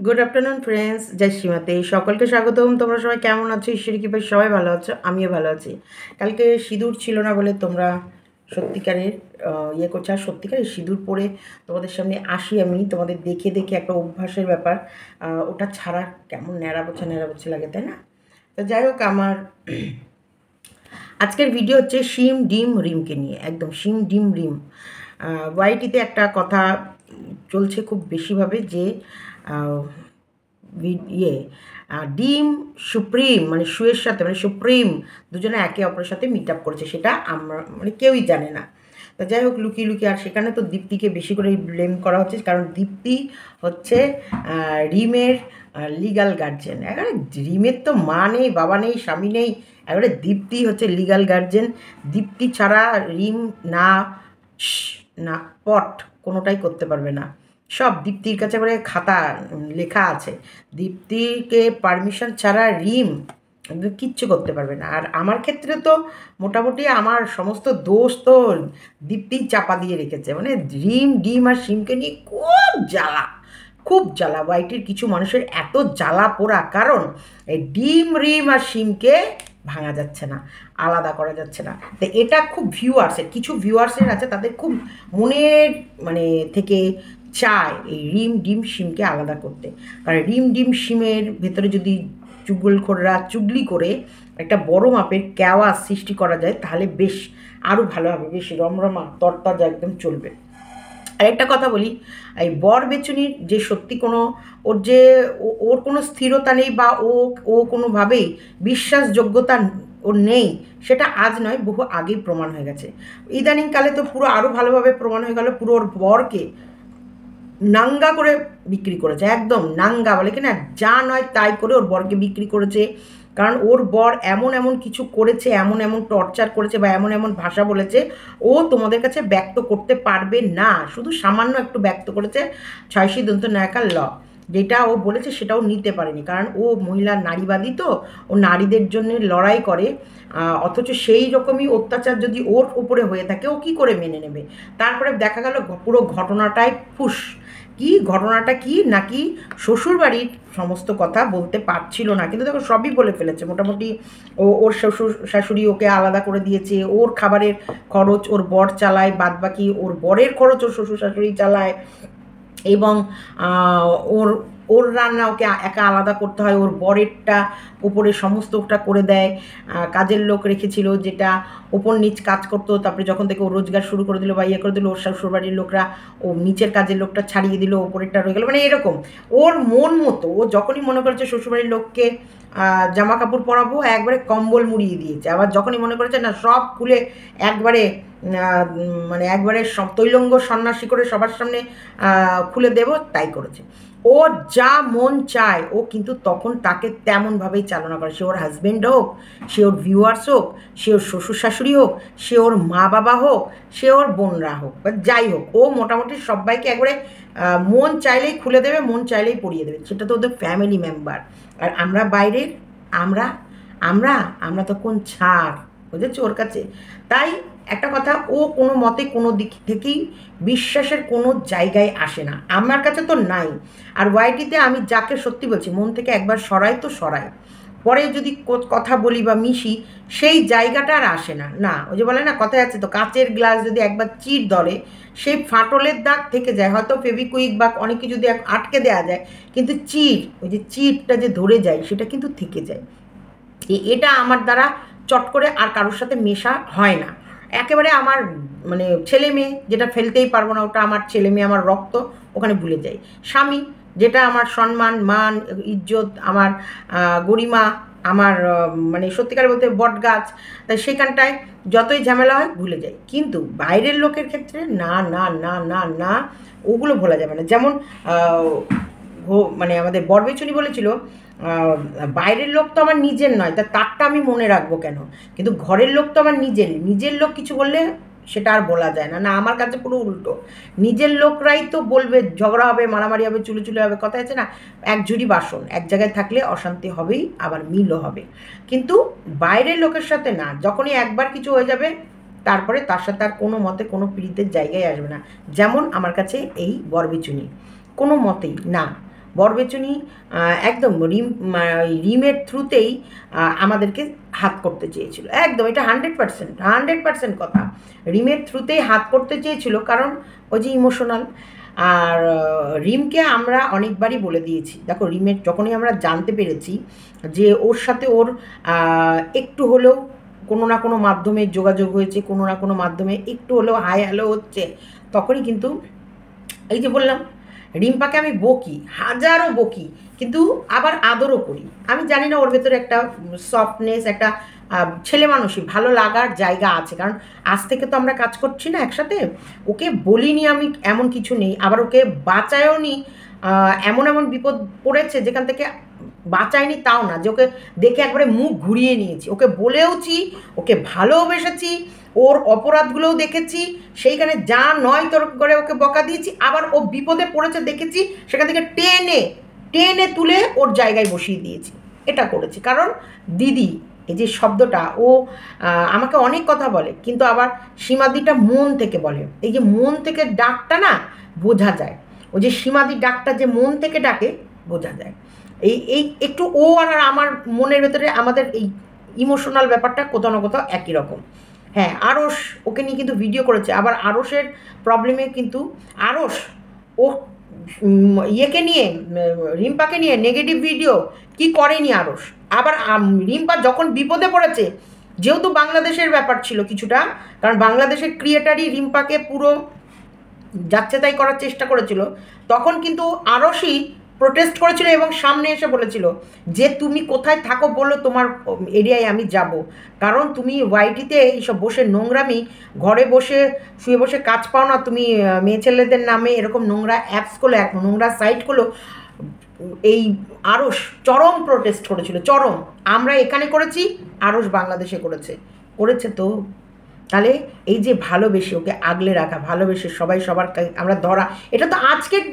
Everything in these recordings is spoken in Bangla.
গুড আফটারনুন ফ্রেন্ডস, জয় শ্রীমতী। সকলকে স্বাগতম। তোমরা সবাই কেমন আছো? ঈশ্বরী কৃপায় সবাই ভালো আছো, আমিও ভালো আছি। কালকে সিঁদুর ছিল না বলে তোমরা সত্যিকারের ইয়ে করছো, আর সত্যিকারের সিঁদুর পরে তোমাদের সামনে আসি আমি, তোমাদের দেখে দেখে একটা অভ্যাসের ব্যাপার, ওটা ছাড়া কেমন ন্যাড়া বোঝা লাগে, তাই না? তো যাই হোক, আমার আজকের ভিডিও হচ্ছে শিম ডিম রিমকে নিয়ে, একদম শিম ডিম রিম। ওয়াইটিতে একটা কথা চলছে খুব বেশিভাবে যে ইয়ে ডিম সুপ্রিম মানে শুয়ের সাথে মানে সুপ্রিম দুজনে একে অপরের সাথে মিট আপ করেছে, সেটা আমরা মানে কেউই জানে না। তা যাই হোক, লুকিয়ে লুকিয়ে, আর সেখানে তো দীপ্তিকে বেশি করে ব্লেম করা হচ্ছে, কারণ দীপ্তি হচ্ছে রিমের লিগাল গার্জেন। এবারে রিমের তো মা নেই, বাবা নেই, স্বামী নেই, এবারে দীপ্তি হচ্ছে লিগাল গার্জেন। দীপ্তি ছাড়া রিম না না পট কোনোটাই করতে পারবে না। সব দীপ্তির কাছে করে খাতা লেখা আছে, দীপ্তিকে পারমিশন ছাড়া রিম কিচ্ছু করতে পারবে না। আর আমার ক্ষেত্রে তো মোটামুটি আমার সমস্ত দোষ তো দীপ্তি চাপা দিয়ে রেখেছে, মানে রিম ডিম আর শিমকে নিয়ে খুব জ্বালা, খুব জ্বালা। ওয়াইটির কিছু মানুষের এত জ্বালা পোড়া, কারণ এই ডিম রিম আর শিমকে ভাঙা যাচ্ছে না, আলাদা করা যাচ্ছে না। তো এটা খুব ভিউয়ার্সের, কিছু ভিউয়ার্সের আছে, তাদের খুব মনের মানে থেকে চায় এই রিম ডিম শিমকে আলাদা করতে। কারণ রিম ডিম শিমের ভেতরে যদি চুগলখোররা চুগলি করে একটা বড় মাপের কেওয়া সৃষ্টি করা যায়, তাহলে বেশ আরও ভালো হবে, বেশ রমরমা তরতাজা একদম চলবে। আরেকটা কথা বলি, এই বর বেচুনির যে সত্যি কোনো ওর যে ওর কোনো স্থিরতা নেই, বা ও ও কোনোভাবেই বিশ্বাসযোগ্যতা ওর নেই, সেটা আজ নয়, বহু আগেই প্রমাণ হয়ে গেছে। ইদানিংকালে তো পুরো আরও ভালোভাবে প্রমাণ হয়ে গেল, পুরো ওর বরকে নাঙ্গা করে বিক্রি করেছে, একদম নাঙ্গা বলে কি না, যা নয় তাই করে ওর বরকে বিক্রি করেছে। কারণ ওর বর এমন এমন কিছু করেছে, এমন এমন টর্চার করেছে, বা এমন এমন ভাষা বলেছে, ও তোমাদের কাছে ব্যক্ত করতে পারবে না। শুধু সামান্য একটু ব্যক্ত করেছে, ছয়শী দন্ত নায়িকার ল, যেটা ও বলেছে সেটাও নিতে পারেনি, কারণ ও মহিলা নারীবাদী, তো ও নারীদের জন্য লড়াই করে। অথচ সেই রকমই অত্যাচার যদি ওর উপরে হয়ে থাকে, ও কী করে মেনে নেবে? তারপরে দেখা গেল পুরো ঘটনাটাই ফুস। কি ঘটনাটা কি, নাকি শ্বশুরবাড়ির সমস্ত কথা বলতে পারছিল না, কিন্তু দেখো সবই বলে ফেলেছে মোটামুটি। ওর শ্বশুর শাশুড়ি ওকে আলাদা করে দিয়েছে, ওর খাবারের খরচ ওর বর চালায়, বাদবাকি ওর বরের খরচ ওর শ্বশুর শাশুড়ি চালায়, এবং ওর ওর রান্না ওকে একা আলাদা করতে হয়, ওর বরেরটা উপরে সমস্তটা করে দেয়। কাজের লোক রেখেছিল, যেটা ওপর নিচ কাজ করতো, তারপরে যখন থেকে ও রোজগার শুরু করে দিল বা ইয়ে করে দিল, ওর শ্বশুরবাড়ির লোকরা ও নিচের কাজের লোকটা ছাড়িয়ে দিল, ওপরেরটা রয়ে গেলো, মানে এরকম ওর মন মতো। ও যখনই মনে করেছে শ্বশুরবাড়ির লোককে জামা কাপড় পরাবো, একবারে কম্বল মুড়িয়ে দিয়েছে। আবার যখনই মনে করেছে না সব খুলে একবারে মানে একবারে সব তৈলঙ্গ সন্ন্যাসী করে সবার সামনে খুলে দেব, তাই করেছে। ওর যা মন চায় ও কিন্তু তখন তাকে তেমনভাবেই চালনা করে, সে ওর হাজব্যান্ড হোক, সে ওর ভিউয়ার্স হোক, সে ওর শ্বশুর শাশুড়ি হোক, সে ওর মা বাবা হোক, সে ওর বোনরা হোক, বা যাই হোক, ও মোটামুটি সবাইকে একবারে মন চাইলেই খুলে দেবে, মন চাইলেই পরিয়ে দেবে, সেটা তো ওদের ফ্যামিলি মেম্বার। আর আমরা বাইরের, আমরা আমরা আমরা তো কোন ছাড়, বুঝেছো ওর কাছে। তাই একটা কথা, ও কোনো মতে কোনো দিক থেকেই বিশ্বাসের কোনো জায়গায় আসে না, আমার কাছে তো নাই। আর ওয়াইটিতে আমি যাকে সত্যি বলছি, মন থেকে একবার সরাই তো সরাই, পরে যদি কথা বলি বা মিশি, সেই জায়গাটা আর আসে না। না, ওই যে বলে না, কথায় আছে তো, কাচের গ্লাস যদি একবার চির ধরে, সেই ফাটলের দাগ থেকে যায়, হয়তো ফেভিকুইক বা অনেক কিছু যদি আটকে দেওয়া যায়, কিন্তু ওই যে চিরটা যে ধরে যায়, সেটা কিন্তু থেকে যায়। এটা আমার দ্বারা চট করে আর কারোর সাথে মেশা হয় না। একেবারে আমার মানে ছেলে মেয়ে, যেটা ফেলতেই পারবো না, ওটা আমার ছেলে মেয়ে, আমার রক্ত, ওখানে ভুলে যাই। স্বামী, যেটা আমার সম্মান মান ইজ্জত, আমার গরিমা, আমার মানে সত্যিকার বলতে বট গাছ, তাই সেখানটায় যতই ঝামেলা হয় ভুলে যাই। কিন্তু বাইরের লোকের ক্ষেত্রে না না না না না, ওগুলো ভোলা যাবে না। যেমন মানে আমাদের বরবেচুনি বলেছিল, বাইরের লোক তো আমার নিজের নয়, তারটা আমি মনে রাখবো কেন, কিন্তু ঘরের লোক তো আমার নিজের, নিজের লোক কিছু বললে সেটা আর বলা যায় না। না, আমার কাছে পুরো উল্টো, নিজের লোকরাই তো বলবে, ঝগড়া হবে, মারামারি হবে, চুলে চুলে হবে, কথা আছে না, এক ঝুড়ি বাসন এক জায়গায় থাকলে অশান্তি হবেই, আবার মিলও হবে। কিন্তু বাইরের লোকের সাথে না, যখনই একবার কিছু হয়ে যাবে, তারপরে তার সাথে আর কোনো মতে কোনো পীড়িতের জায়গায় আসবে না। যেমন আমার কাছে এই বরবিচুনি কোনো মতেই না, বরবেচুনি একদম রিমের থ্রুতেই আমাদেরকে হাত করতে চেয়েছিল, একদম এটা 100% কথা। রিমের থ্রুতেই হাত করতে চেয়েছিল, কারণ ওই যে ইমোশনাল। আর রিমকে আমরা অনেকবারই বলে দিয়েছি, দেখো রিমের যখনই আমরা জানতে পেরেছি যে ওর সাথে ওর একটু হলেও কোনো না কোনো মাধ্যমে যোগাযোগ হয়েছে, কোনো না কোনো মাধ্যমে একটু হলেও হাই হ্যালো হচ্ছে, তখনই কিন্তু এই যে বললাম রিম্পাকে আমি বকি, হাজারও বকি, কিন্তু আবার আদরও করি। আমি জানি না ওর ভেতরে একটা সফটনেস, একটা ছেলে মানুষই ভালো লাগার জায়গা আছে, কারণ আজ থেকে তো আমরা কাজ করছি না একসাথে। ওকে বলিনি আমি এমন কিছু নেই, আবার ওকে বাঁচায়ও নি। এমন এমন বিপদ পড়েছে যেখান থেকে বাঁচায়নি তাও না, যে ওকে দেখে একবারে মুখ ঘুরিয়ে নিয়েছি, ওকে বলেওছি, ওকে ভালোবেসেছি, ওর অপরাধগুলোও দেখেছি, সেইখানে যা নয় তোর করে ওকে বকা দিয়েছি, আবার ও বিপদে পড়েছে দেখেছি, সেখান থেকে টেনে টেনে তুলে ওর জায়গায় বসিয়ে দিয়েছি। এটা করেছি কারণ দিদি এই যে শব্দটা, ও আমাকে অনেক কথা বলে, কিন্তু আবার সীমাদিটা মন থেকে বলে। এই যে মন থেকে ডাকটা না বোঝা যায়, ওই যে সীমাদি ডাকটা যে মন থেকে ডাকে বোঝা যায়। এই এই একটু ও আর আমার মনের ভেতরে আমাদের এই ইমোশনাল ব্যাপারটা কোথাও না কোথাও একই রকম। হ্যাঁ, আরস ওকে নিয়ে কিন্তু ভিডিও করেছে, আবার আরসের প্রবলেমে কিন্তু আরস ও ইয়েকে নিয়ে রিম্পাকে নিয়ে নেগেটিভ ভিডিও কি করেনি আরস। আবার রিম্পা যখন বিপদে পড়েছে, যেহেতু বাংলাদেশের ব্যাপার ছিল কিছুটা, কারণ বাংলাদেশের ক্রিয়েটারই রিম্পাকে পুরো যাচ্ছে তাই করার চেষ্টা করেছিল, তখন কিন্তু আরসই প্রোটেস্ট করেছিল এবং সামনে এসে বলেছিল যে তুমি কোথায় থাকো বলো, তোমার এরিয়ায় আমি যাব, কারণ তুমি ওয়াইটিতে এইসব বসে নোংরামি, ঘরে বসে শুয়ে বসে কাজ পাও না, তুমি মেয়ে ছেলেদের নামে এরকম নোংরা অ্যাপসগুলো, নোংরা সাইটগুলো। এই আরস চরম প্রোটেস্ট করেছিল, চরম। আমরা এখানে করেছি, আরস বাংলাদেশে করেছে, করেছে তো। তাহলে এই যে ভালোবেসে ওকে আগলে রাখা, ভালোবেসে সবাই সবার আমরা ধরা, এটা তো আজকের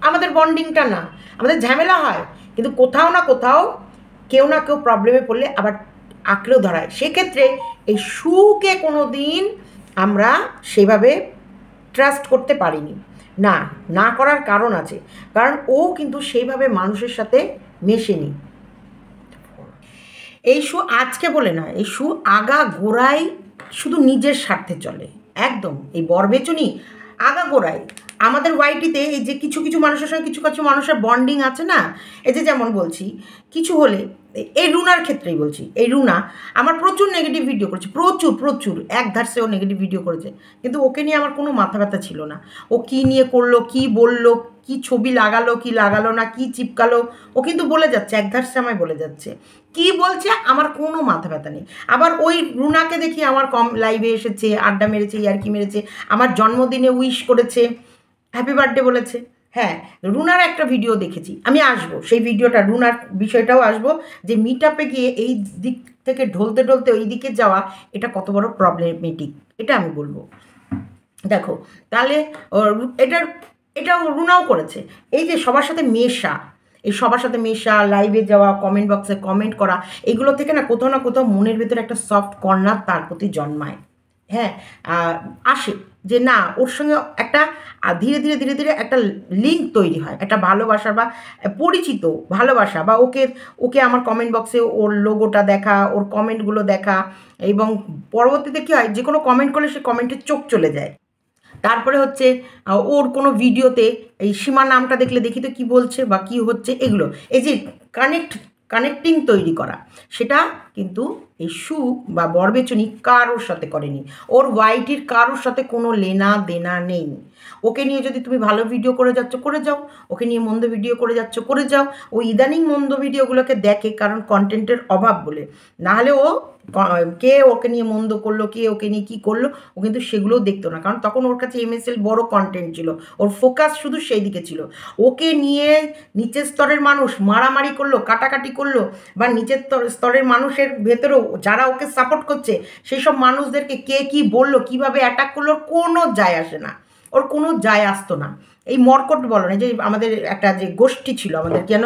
আমাদের বন্ডিংটা না, আমাদের ঝামেলা হয়, কিন্তু কোথাও না কোথাও কেউ না কেউ প্রবলেমে পড়লে আবার আঁকড়েও ধরায়। সেক্ষেত্রে এই সুকে কোনো দিন আমরা সেভাবে ট্রাস্ট করতে পারিনি, না না করার কারণ আছে, কারণ ও কিন্তু সেইভাবে মানুষের সাথে মেশেনি। এই শু আজকে বলে না, এই শু আগা গোড়ায় শুধু নিজের স্বার্থে চলে, একদম এই বরবেচুনি আগা গোড়ায়। আমাদের ওয়াইটিতে এই যে কিছু কিছু মানুষের সঙ্গে কিছু কিছু মানুষের বন্ডিং আছে না, এই যে যেমন বলছি কিছু হলে, এই রুনার ক্ষেত্রেই বলছি, এই রুনা আমার প্রচুর নেগেটিভ ভিডিও করেছে, প্রচুর প্রচুর একধার সেও নেগেটিভ ভিডিও করেছে, কিন্তু ওকে নিয়ে আমার কোনো মাথা ব্যথা ছিল না। ও কী নিয়ে করলো, কী বললো, কি ছবি লাগালো কি লাগালো না, কি চিপকালো, ও কিন্তু বলে যাচ্ছে, একধার সে আমায় বলে যাচ্ছে কি বলছে, আমার কোনো মাথা ব্যথা নেই। আবার ওই রুনাকে দেখি আমার কম লাইভে এসেছে, আড্ডা মেরেছে, ইয়ার্কি মেরেছে, আমার জন্মদিনে উইশ করেছে, হ্যাপি বার্থডে বলেছে। হ্যাঁ, রুনার একটা ভিডিও দেখেছি, আমি আসবো সেই ভিডিওটা, রুনার বিষয়টাও আসবো, যে মিট আপে গিয়ে এই দিক থেকে ঢলতে ঢলতে ওই দিকে যাওয়া, এটা কত বড় প্রবলেমেটিক, এটা আমি বলবো। দেখো তাহলে এটার এটাও রুনাও করেছে, এই যে সবার সাথে মেশা, এই সবার সাথে মেশা, লাইভে যাওয়া, কমেন্ট বক্সে কমেন্ট করা, এগুলো থেকে না কোথাও মনের ভেতরে একটা সফট কর্নার তার প্রতি জন্মায়। হ্যাঁ, আসে যে না ওর সঙ্গে একটা ধীরে ধীরে ধীরে ধীরে একটা লিঙ্ক তৈরি হয়, একটা ভালোবাসা বা পরিচিত ভালোবাসা, বা ওকে ওকে আমার কমেন্ট বক্সে ওর লোগোটা দেখা, ওর কমেন্টগুলো দেখা, এবং পরবর্তীতে কী হয়, যে কোনো কমেন্ট করলে সে কমেন্টে চোখ চলে যায়। তারপরে হচ্ছে ওর কোনো ভিডিওতে এই সীমা নামটা দেখলে দেখি তো কী বলছে বা কী হচ্ছে, এগুলো এই যে কানেক্টিং তৈরি করা, সেটা কিন্তু এই শু বা বরবেচুনি কারোর সাথে করেনি, ওর ওয়াইটির কারোর সাথে কোনো লেনা দেনা নেই। ওকে নিয়ে যদি তুমি ভালো ভিডিও করে যাচ্ছ করে যাও, ওকে নিয়ে মন্দ ভিডিও করে যাচ্ছ করে যাও। ও ইদানিং মন্দ ভিডিওগুলোকে দেখে কারণ কন্টেন্টের অভাব বলে, নাহলে ও কে ওকে নিয়ে মন্দ করলো, কে ওকে নিয়ে কী করলো, ও কিন্তু সেগুলোও দেখতো না, কারণ তখন ওর কাছে MSL বড় কন্টেন্ট ছিল, ওর ফোকাস শুধু সেই দিকে ছিল। ওকে নিয়ে নিচের স্তরের মানুষ মারামারি করলো, কাটাকাটি করলো, বা নিচের স্তরের মানুষের ভেতরেও যারা ওকে সাপোর্ট করছে সেই সব মানুষদেরকে কে কী বললো, কীভাবে অ্যাটাক করলো, ওর কোনো যায় আসে না, ওর কোনো যায় আসতো না। এই মর্কট বলো না, যে আমাদের একটা যে গোষ্ঠী ছিল আমাদের কেন,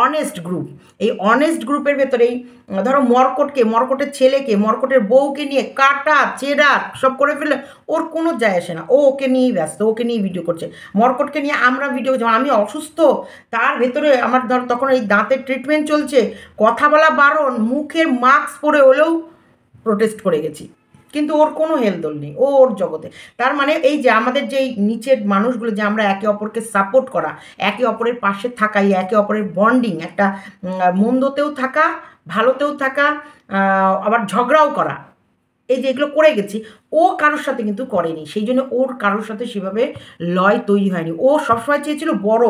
অনেস্ট গ্রুপ, এই অনেস্ট গ্রুপের ভেতরেই ধরো মর্কটের ছেলেকে, মর্কটের বউকে নিয়ে কাটা চেরা সব করে ফেলে, ওর কোনো যায় আসে না, ও ওকে নিয়েই ব্যস্ত, ওকে নিয়েই ভিডিও করছে। মর্কটকে নিয়ে আমরা ভিডিও, যেমন আমি অসুস্থ, তার ভেতরে আমার ধর তখন এই দাঁতের ট্রিটমেন্ট চলছে, কথা বলা বারণ, মুখের মাস্ক পরে হলেও প্রোটেস্ট করে গেছি, কিন্তু ওর কোনো হেলদোল নেই, ও ওর জগতে। তার মানে এই যে আমাদের যে নিচের মানুষগুলো, যে আমরা একে অপরকে সাপোর্ট করা, একে অপরের পাশে থাকা, একে অপরের বন্ডিং, একটা মন্দতেও থাকা, ভালোতেও থাকা, আবার ঝগড়াও করা, এই যে এগুলো করে গেছি, ও কারোর সাথে কিন্তু করেনি, সেই জন্য ওর কারোর সাথে সেভাবে লয় তৈরি হয়নি। ও সবসময় চেয়েছিল বড়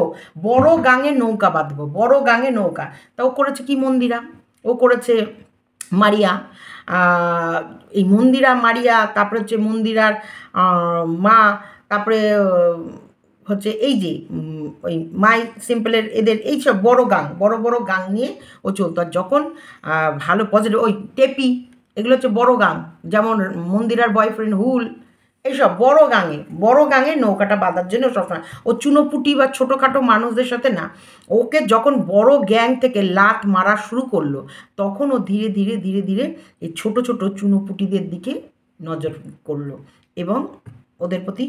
বড় গাঙে নৌকা বাঁধবো, বড় গাঙে নৌকা। তা ও করেছে কি, মন্দিরা, ও করেছে মারিয়া, এই মন্দিরা মারিয়া, তারপরে হচ্ছে মন্দিরার মা, তারপরে হচ্ছে এই যে ওই মাই সিম্পলের এদের এইসব বড় গাং, বড় বড় গাং নিয়ে ও চলতো। আর যখন ভালো পজিটিভ ওই টেপি, এগুলো হচ্ছে বড় গাং, যেমন মন্দিরার বয়ফ্রেন্ড হুল, এইসব বড় গাঙে নৌকাটা বাঁধার জন্য সবসময়। ও চুনোপুটি বা ছোটোখাটো মানুষদের সাথে না, ওকে যখন বড় গ্যাং থেকে লাত মারা শুরু করলো, তখন ও ধীরে ধীরে ধীরে ধীরে এই ছোট ছোট চুনোপুটিদের দিকে নজর করলো এবং ওদের প্রতি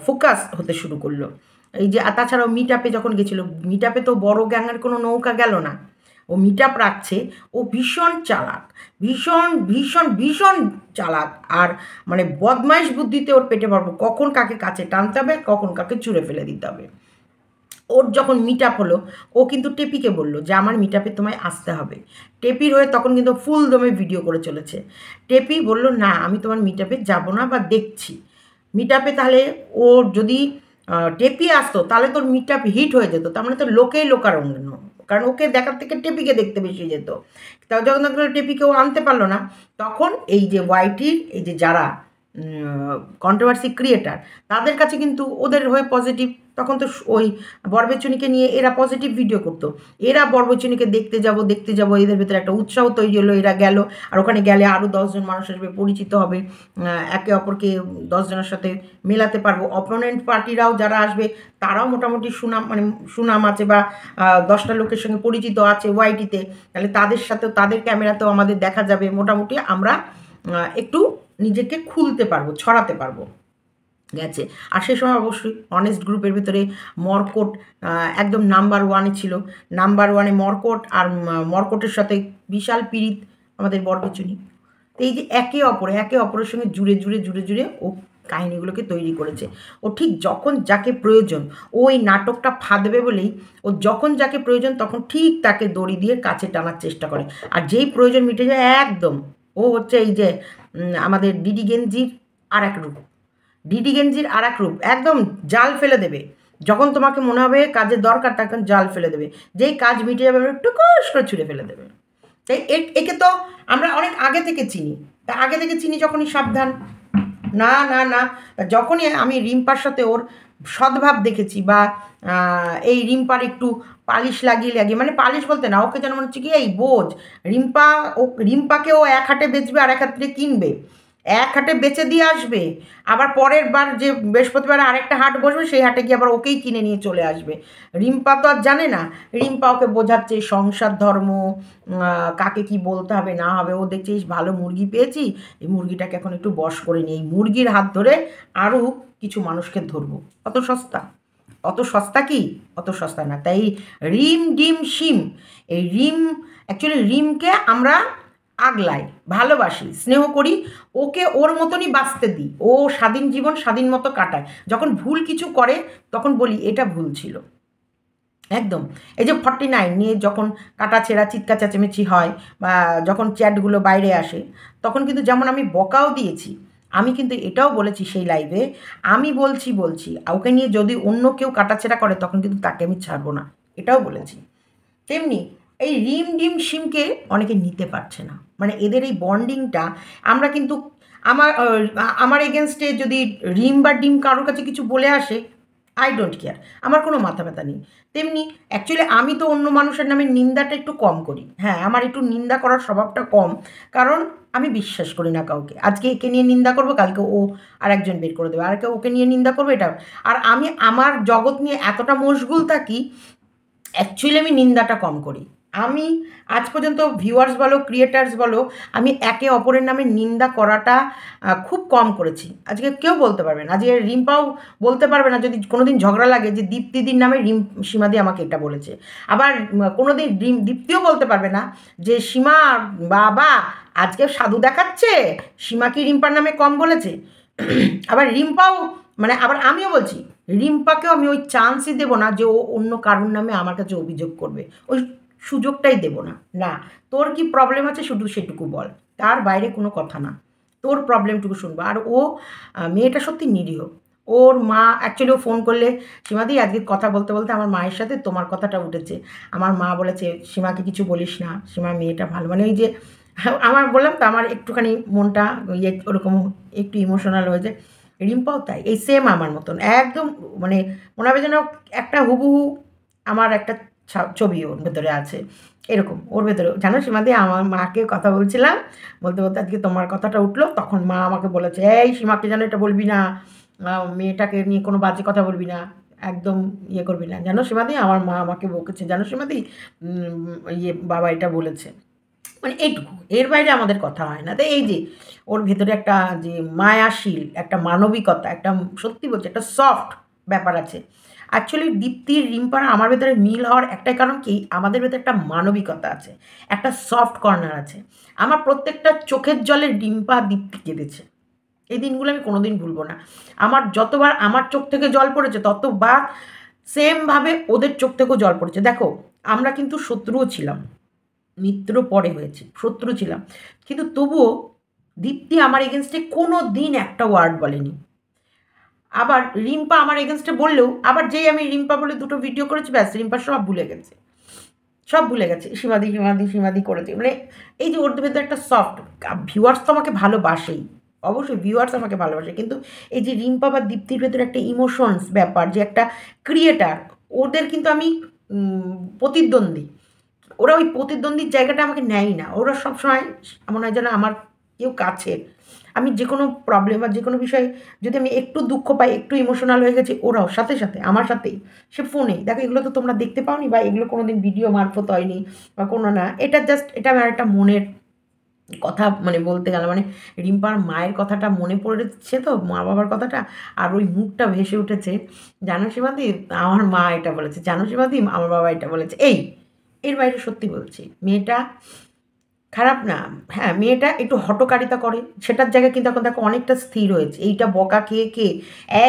ফোকাস হতে শুরু করলো। এই যে তাছাড়াও মিট আপে যখন গেছিলো, মিট আপে তো বড় গ্যাংয়ের কোনো নৌকা গেল না, ও মিট আপ রাখছে, ও ভীষণ চালাক, ভীষণ ভীষণ ভীষণ চালাক, আর মানে বদমাইশ বুদ্ধিতে ওর পেটে পারবো, কখন কাকে কাছে টানতে হবে, কখন কাকে চুড়ে ফেলে দিতে হবে। ওর যখন মিট আপ হলো, ও কিন্তু টেপিকে বলল যে আমার মিট আপে তোমায় আসতে হবে। টেপির হয়ে তখন কিন্তু ফুল দমে ভিডিও করে চলেছে। টেপি বলল না, আমি তোমার মিট আপে যাবো না, বা দেখছি মিট আপে, তাহলে ওর যদি টেপি আসতো তাহলে তোর মিট আপ হিট হয়ে যেত, তার মানে তো লোকেই লোকারণ্য, কারণ ওকে দেখার থেকে টেপিকে দেখতে বেশি যেত। তাও যখন টেপিকেও আনতে পারলো না, তখন এই যে ওয়াইটির এই যে যারা কন্ট্রোভার্সি ক্রিয়েটার, তাদের কাছে কিন্তু ওদের হয়ে পজিটিভ, তখন তো ওই বরবেচুনিকে নিয়ে এরা পজিটিভ ভিডিও করতো, এরা বরবেচুনিকে দেখতে যাব, এদের ভেতরে একটা উৎসাহ তৈরি হলো, এরা গেল, আর ওখানে গেলে আরও 10জন মানুষ আসবে, পরিচিত হবে, একে অপরকে 10জনের সাথে মেলাতে পারবো। অপোনেন্ট পার্টিরাও যারা আসবে, তারাও মোটামুটি সুনাম আছে, বা 10টা লোকের সঙ্গে পরিচিত আছে ওয়াইটিতে, তাহলে তাদের সাথেও, তাদের ক্যামেরাতেও আমাদের দেখা যাবে, মোটামুটি আমরা একটু নিজেকে খুলতে পারবো, ছড়াতে পারবো গেছে। আর সেই সময় অবশ্যই অনেস্ট গ্রুপের ভিতরে মর্কট একদম নাম্বার 1-এ ছিল, নাম্বার 1-এ মর্কট, আর মর্কটের সাথে বিশাল পীড়িত আমাদের বরবেচুনি। তো এই যে একে অপরের সঙ্গে জুড়ে ও কাহিনিগুলোকে তৈরি করেছে। ও ঠিক যখন যাকে প্রয়োজন, ওই নাটকটা ফাঁদবে বলেই ও যখন যাকে প্রয়োজন তখন ঠিক তাকে দড়ি দিয়ে কাছে টানার চেষ্টা করে, আর যেই প্রয়োজন মিটে যায় একদম, ও হচ্ছে এই যে আমাদের ডিডি গেঞ্জির আর এক রূপ, একদম জাল ফেলে দেবে, যখন তোমাকে মনে হবে কাজের দরকার তখন জাল ফেলে দেবে, যেই কাজ মিটে যাবে টুকুস করে ছুঁড়ে ফেলে দেবে। তাই একে তো আমরা অনেক আগে থেকে চিনি, তা আগে থেকে চিনি যখনই সাবধান। না না না, যখনই আমি রিম্পার সাথে ওর সদ্ভাব দেখেছি, বা এই রিম্পার একটু পালিশ লাগিয়ে মানে পালিশ বলতে না, ওকে যেন মনে হচ্ছে কি এই বোঝ, রিম্পাকে ও এক হাটে বেচবে আর এক হাতে কিনবে, এক হাটে বেচে দিয়ে আসবে, আবার পরের বার যে বৃহস্পতিবার আরেকটা হাট বসবে, সেই হাটে গিয়ে আবার ওকেই কিনে নিয়ে চলে আসবে। রিম্পা তো আর জানে না, রিম্পা ওকে বোঝাচ্ছে সংসার ধর্ম, কাকে কি বলতে হবে না হবে। ও দেখছে ভালো মুরগি পেয়েছি, এই মুরগিটাকে এখন একটু বশ করে নিই, এই মুরগির হাত ধরে আরও কিছু মানুষকে ধরবো। অত সস্তা কি, অত সস্তা না। তাই রিম ডিম শিম, এই অ্যাকচুয়ালি রিমকে আমরা আগলাই, ভালোবাসি, স্নেহ করি, ওকে ওর মতনই বাঁচতে দিই, ও স্বাধীন জীবন স্বাধীন মতো কাটায়। যখন ভুল কিছু করে তখন বলি এটা ভুল ছিল, একদম। এই যে 49 নিয়ে যখন কাটাছেঁড়া চিৎকার চেঁচামেচি হয়, বা যখন চ্যাটগুলো বাইরে আসে, তখন কিন্তু যেমন আমি বকাও দিয়েছি, আমি কিন্তু এটাও বলেছি সেই লাইভে, আমি বলছি ওকে নিয়ে যদি অন্য কেউ কাটাছেঁড়া করে তখন কিন্তু তাকে আমি ছাড়বো না, এটাও বলেছি। তেমনি এই রিম ডিম শিমকে অনেকে নিতে পারছে না, মানে এদের এই বন্ডিংটা আমরা কিন্তু আমার এগেনস্টে যদি রিম বা ডিম কারোর কাছে কিছু বলে আসে, আই ডোন্ট কেয়ার, আমার কোনো মাথা ব্যথা নেই। তেমনি অ্যাকচুয়ালি আমি তো অন্য মানুষের নামে নিন্দাটা একটু কম করি, হ্যাঁ আমার একটু নিন্দা করার স্বভাবটা কম, কারণ আমি বিশ্বাস করি না কাউকে। আজকে একে নিয়ে নিন্দা করবো, কালকে ও আরেকজন বের করে দেবে, আরেকে ওকে নিয়ে নিন্দা করবো, এটা। আর আমি আমার জগৎ নিয়ে এতটা মশগুল থাকি, অ্যাকচুয়ালি আমি নিন্দাটা কম করি। আমি আজ পর্যন্ত ভিউয়ার্স বলো, ক্রিয়েটার্স বলো, আমি একে অপরের নামে নিন্দা করাটা খুব কম করেছি। আজকে কেউ বলতে পারবে না, আজকে রিম্পাও বলতে পারবে না যদি কোনো দিন ঝগড়া লাগে যে দীপ্তিদির নামে সীমাদি আমাকে এটা বলেছে। আবার কোনো দিন দীপ্তিও বলতে পারবে না যে সীমা বাবা আজকে সাধু দেখাচ্ছে, সীমা কি রিম্পার নামে কম বলেছে। আবার রিম্পাও মানে আবার আমিও বলছি রিম্পাকেও আমি ওই চান্সই দেবো না যে ও অন্য কারোর নামে আমার কাছে অভিযোগ করবে, ওই সুযোগটাই দেবো না। না, তোর কি প্রবলেম আছে শুধু সেটুকু বল, তার বাইরে কোনো কথা না, তোর প্রবলেমটুকু শুনবো। আর ও মেয়েটা সত্যি নিরীহ। ওর মা অ্যাকচুয়ালি ও ফোন করলে, সীমাদি আজকে কথা বলতে বলতে আমার মায়ের সাথে তোমার কথাটা উঠেছে, আমার মা বলেছে সীমাকে কিছু বলিস না, সীমা মেয়েটা ভালো, মানে ওই যে আমার বললাম তো আমার একটুখানি মনটা ইয়ে ওরকম একটু ইমোশনাল হয়েছে। রিম্পাও তাই, এই সেম আমার মতন একদম, মানে মনে হবে যেন একটা হুবহু আমার একটা ছবি ওর ভেতরে আছে, এরকম ওর ভেতরে। জানো সীমাদি, আমার মাকে কথা বলছিলাম, বলতে বলতে আজকে তোমার কথাটা উঠলো, তখন মা আমাকে বলেছে এই সীমাকে যেন এটা বলবি না, মেয়েটাকে নিয়ে কোনো বাজে কথা বলবি না, একদম ইয়ে করবি না। জানো সীমাদি, আমার মা আমাকে বকেছে, জানো সীমাদি ইয়ে বাবা এটা বলেছে, মানে এইটুকু, এর বাইরে আমাদের কথা হয় না। তো এই যে ওর ভেতরে একটা যে মায়াশীল একটা মানবিকতা, একটা সত্যি বলছে একটা সফট ব্যাপার আছে। অ্যাকচুয়ালি দীপ্তির রিম্পার আমার ভেতরে মিল হওয়ার একটাই কারণ কি, আমাদের ভেতরে একটা মানবিকতা আছে, একটা সফট কর্নার আছে। আমার প্রত্যেকটা চোখের জলে রিম্পা দীপ্তি কেঁদেছে, এই দিনগুলো আমি কোনোদিন ভুলবো না। আমার যতবার আমার চোখ থেকে জল পড়েছে ততবার সেমভাবে ওদের চোখ থেকেও জল পড়েছে। দেখো আমরা কিন্তু শত্রুও ছিলাম, মিত্র পরে হয়েছে, শত্রু ছিলাম, কিন্তু তবুও দীপ্তি আমার এগেনস্টে কোনো দিন একটা ওয়ার্ড বলেনি। আবার রিম্পা আমার এগেনস্টে বললেও আবার যেই আমি রিম্পা বলে দুটো ভিডিও করেছি ব্যাস রিম্পা সব ভুলে গেছে, সব ভুলে গেছে, সীমাদি সীমাদি সীমাদি করেছে। মানে এই যে ওর ভেতরে একটা সফট, ভিউয়ার্স তো আমাকে ভালোবাসেই, অবশ্যই ভিউয়ার্স আমাকে ভালোবাসে, কিন্তু এই যে রিম্পা বা দীপ্তির ভেতরে একটা ইমোশনস ব্যাপার, যে একটা ক্রিয়েটার, ওদের কিন্তু আমি প্রতিদ্বন্দ্বী, ওরা ওই প্রতিদ্বন্দ্বীর জায়গাটা আমাকে নেয় না। ওরা সবসময় মনে হয় যেন আমার কেউ কাছের। আমি যে কোনো প্রবলেম বা যে কোনো বিষয়ে যদি আমি একটু দুঃখ পাই, একটু ইমোশনাল হয়ে গেছি, ওরাও সাথে সাথে আমার সাথেই, সে ফোনে দেখো, এগুলো তো তোমরা দেখতে পাওনি বা এগুলো কোনো দিন ভিডিও মারফত হয়নি বা কোনো না, এটা জাস্ট এটা আমার একটা মনের কথা, মানে বলতে গেলে মানে রিম্পার মায়ের কথাটা মনে পড়েছে, তো মা বাবার কথাটা, আর ওই মুখটা ভেসে উঠেছে, জানো সীমাদি আমার মা এটা বলেছে, জানো সীমাদি আমার বাবা এটা বলেছে। এই এর বাইরে সত্যি বলছি মেয়েটা খারাপ না, হ্যাঁ মেয়েটা একটু হঠকারিতা করে, সেটার জায়গায় কিন্তু এখন দেখো অনেকটা স্থির হয়েছে। এইটা বকা খেয়ে খেয়ে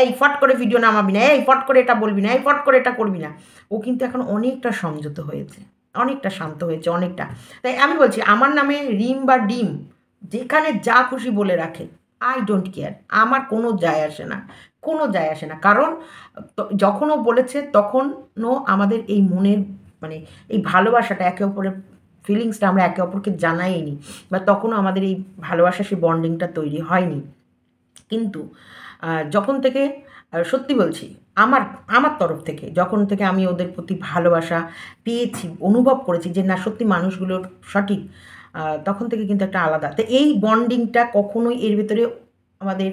এই ফট করে ভিডিও নামাবি না, এই ফট করে এটা বলবি না, এই ফট করে এটা করবি না, ও কিন্তু এখন অনেকটা সংযত হয়েছে, অনেকটা শান্ত হয়েছে, অনেকটা। তাই আমি বলছি আমার নামে রিম বা ডিম যেখানে যা খুশি বলে রাখে, আই ডোন্ট কেয়ার, আমার কোনো যায় আসে না, কোনো যায় আসে না। কারণ যখন ও বলেছে তখনও আমাদের এই মনের মানে এই ভালোবাসাটা একে অপরের ফিলিংসটা আমরা একে অপরকে জানাইনি, বা তখনও আমাদের এই ভালোবাসা সেই বন্ডিংটা তৈরি হয়নি। কিন্তু যখন থেকে সত্যি বলছি আমার আমার তরফ থেকে যখন থেকে আমি ওদের প্রতি ভালোবাসা পেয়েছি, অনুভব করেছি যে না সত্যি মানুষগুলোর সঠিক, তখন থেকে কিন্তু একটা আলাদা, তো এই বন্ডিংটা কখনোই এর ভেতরে আমাদের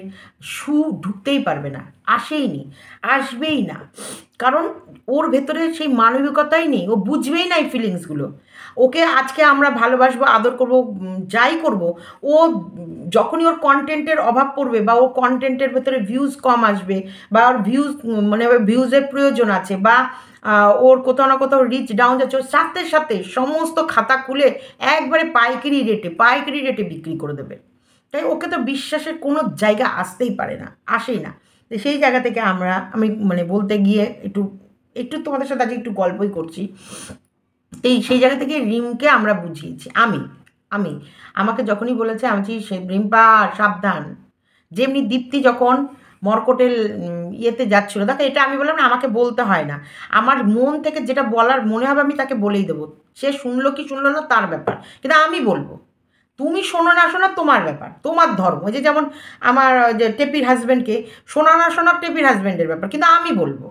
ঢুকতেই পারবে না, আসেইনি, আসবেই না। কারণ ওর ভেতরে সেই মানবিকতাই নেই, ও বুঝবেই না এই ফিলিংসগুলো। ওকে আজকে আমরা ভালোবাসবো, আদর করবো, যাই করব, ও যখনই ওর কন্টেন্টের অভাব পড়বে বা ওর কন্টেন্টের ভেতরে ভিউজ কম আসবে, বা ওর ভিউজ মানে ভিউজের প্রয়োজন আছে, বা ওর কোথাও না কোথাও রিচ ডাউন যাচ্ছে, ওর সাথে সাথে সমস্ত খাতা খুলে একবারে পাইকারি রেটে বিক্রি করে দেবে। তাই ওকে তো বিশ্বাসের কোনো জায়গা আসতেই পারে না, আসেই না। তো সেই জায়গা থেকে আমি মানে বলতে গিয়ে একটু একটু তোমাদের সাথে আজকে একটু গল্পই করছি। সেই জায়গা থেকে রিমকে আমরা বুঝিয়েছি, আমি আমাকে যখনই বলেছে আমি সে রিম্পা সাবধান, যেমনি দীপ্তি যখন মর্কটের ইয়েতে যাচ্ছিলো, দেখো এটা আমি বললাম না আমাকে বলতে হয় না, আমার মন থেকে যেটা বলার মনে হবে আমি তাকে বলেই দেবো, সে শুনলো কি শুনলো না তার ব্যাপার, কিন্তু আমি বলবো। তুমি শোনো না শোনা তোমার ব্যাপার, তোমার ধর্ম, যে যেমন আমার যে টেপির হাজব্যান্ডকে শোনা না শোনা টেপির হাজব্যান্ডের ব্যাপার, কিন্তু আমি বলবো।